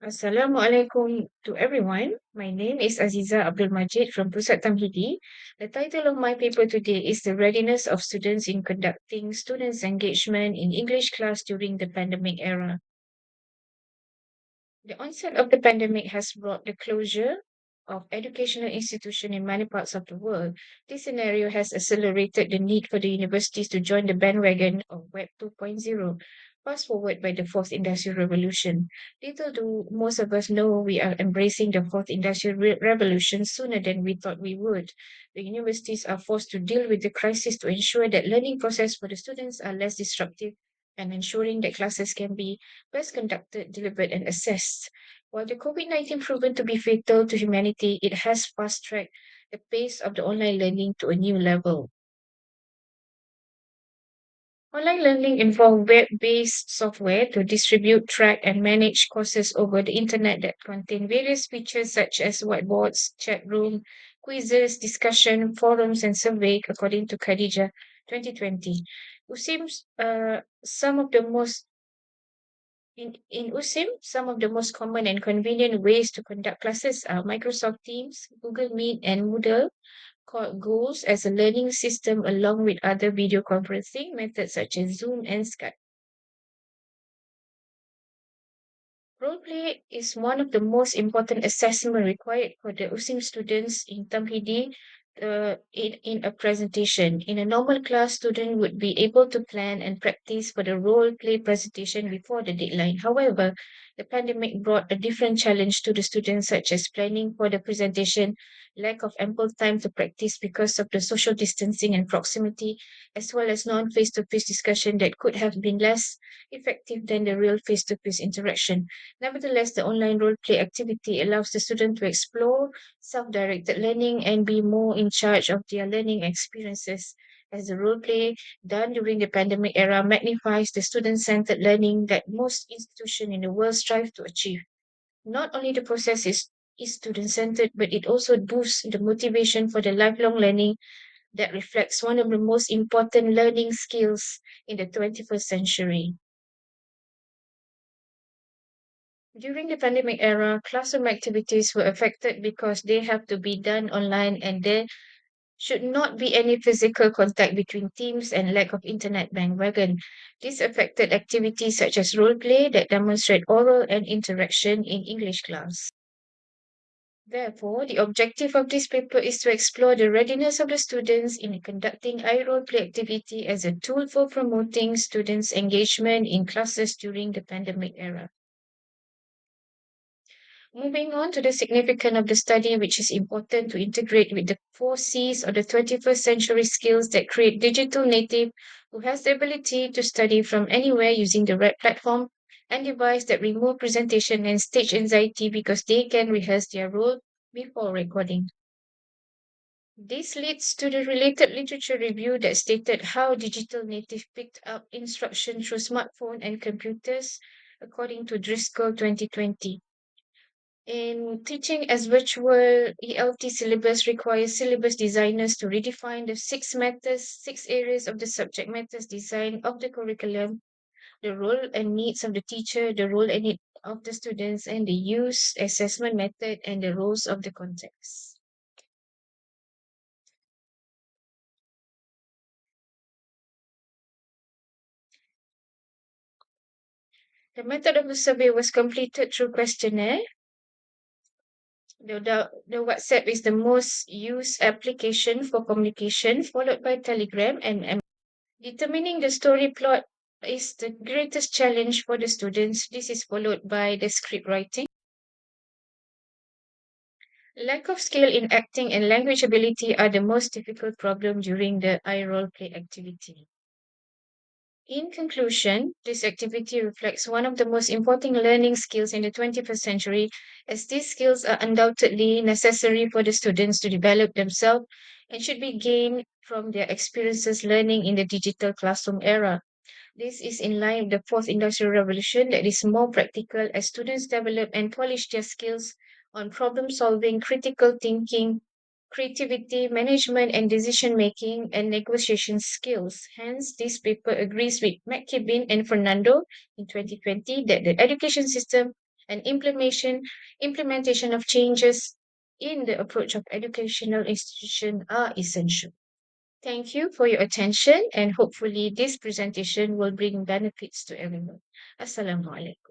Assalamualaikum to everyone. My name is Aziza Abdul Majid from Pusat Tamhidi. The title of my paper today is The Readiness of Students in Conducting Students' Engagement in English Class During the Pandemic Era. The onset of the pandemic has brought the closure of educational institutions in many parts of the world. This scenario has accelerated the need for the universities to join the bandwagon of Web 2.0, fast forward by the fourth industrial revolution. Little do most of us know we are embracing the fourth industrial revolution sooner than we thought we would. The universities are forced to deal with the crisis to ensure that learning process for the students are less disruptive and ensuring that classes can be best conducted, delivered, and assessed. While the COVID-19 proven to be fatal to humanity, it has fast-tracked the pace of the online learning to a new level. Online learning involves web-based software to distribute, track, and manage courses over the internet that contain various features such as whiteboards, chat room, quizzes, discussion, forums, and survey, according to Khadija 2020. USIM's, some of the most in USIM, some of the most common and convenient ways to conduct classes are Microsoft Teams, Google Meet, and Moodle, called Goals as a learning system along with other video conferencing methods such as Zoom and Skype. Roleplay is one of the most important assessment required for the USIM students in Tamhidi in a presentation. In a normal class, student would be able to plan and practice for the role play presentation before the deadline. However, the pandemic brought a different challenge to the students, such as planning for the presentation, lack of ample time to practice because of the social distancing and proximity, as well as non-face-to-face discussion that could have been less effective than the real face-to-face interaction. Nevertheless, the online role play activity allows the student to explore self-directed learning and be more in charge of their learning experiences. As the role play done during the pandemic era magnifies the student-centered learning that most institutions in the world strive to achieve. Not only the process is student-centered, but it also boosts the motivation for the lifelong learning that reflects one of the most important learning skills in the 21st century. During the pandemic era, classroom activities were affected because they have to be done online and there should not be any physical contact between teams and lack of internet bandwagon. This affected activities such as role play that demonstrate oral and interaction in English class. Therefore, the objective of this paper is to explore the readiness of the students in conducting iRoleplay activity as a tool for promoting students' engagement in classes during the pandemic era. Moving on to the significance of the study, which is important to integrate with the 4 Cs of the 21st century skills that create digital native who has the ability to study from anywhere using the right platform and device that remove presentation and stage anxiety because they can rehearse their role before recording. This leads to the related literature review that stated how digital native picked up instruction through smartphone and computers, according to Driscoll 2020. In teaching as virtual, ELT syllabus requires syllabus designers to redefine the six areas of the subject matters design of the curriculum, the role and needs of the teacher, the role and need of the students, and the use, assessment method, and the roles of the context. The method of the survey was completed through questionnaire. The WhatsApp is the most used application for communication, followed by Telegram and determining the story plot is the greatest challenge for the students. This is followed by the script writing. Lack of skill in acting and language ability are the most difficult problem during the iRoleplay activity. In conclusion, this activity reflects one of the most important learning skills in the 21st century, as these skills are undoubtedly necessary for the students to develop themselves and should be gained from their experiences learning in the digital classroom era. This is in line with the fourth industrial revolution that is more practical as students develop and polish their skills on problem solving, critical thinking, creativity, management and decision making, and negotiation skills. Hence, this paper agrees with McKibben and Fernando in 2020 that the education system and implementation of changes in the approach of educational institution are essential. Thank you for your attention, and hopefully this presentation will bring benefits to everyone. Assalamu alaikum.